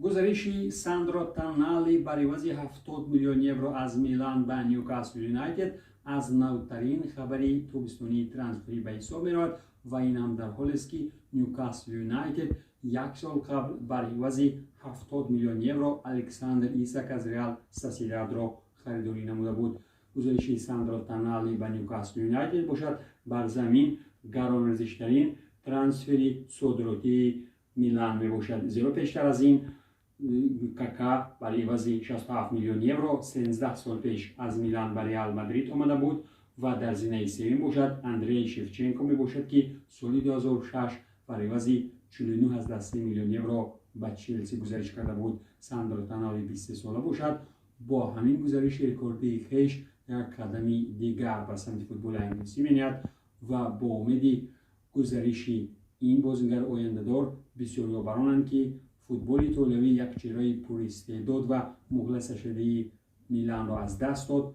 گزارشی ساندرو تانالی بر عوض 70 میلیون یورو از میلان به نیوکاسل یونایتد از نوترین خبری تابستانی ترانسفری به حساب می‌رود و این هم در حالی است که نیوکاسل یونایتد یک سال قبل بر عوض 70 میلیون یورو الکساندر ایساک از رئال سوسییداد را خریداری نموده بود. گزارش ساندرو تانالی به نیوکاسل یونایتد باشد بر زمین گران‌ارزش‌ترین ترانسفری صادراتی میلان می باشد. زیرا پیشتر از این کاکا بر عوض 67 میلیون یورو 13 سال پیش از میلان به رئال مادرید آمده بود و در زینه سوم باشد اندری شفچنکو می باشد که سال 2006 بر عوض 49.3 میلیون یورو به چلسی گزارش کرده بود. ساندرو تانالی 23 ساله باشد. با همین گزارش رکوردی خویش یک قدمی دیگر به سمت فوتبال انگلیسی می‌نهد و با امید گزارش این بازیگر آینده‌دار بسیاری برانند که فوتبال ایتالیایی یک چهره پراستعداد و مخلص شده میلان را از دست داد.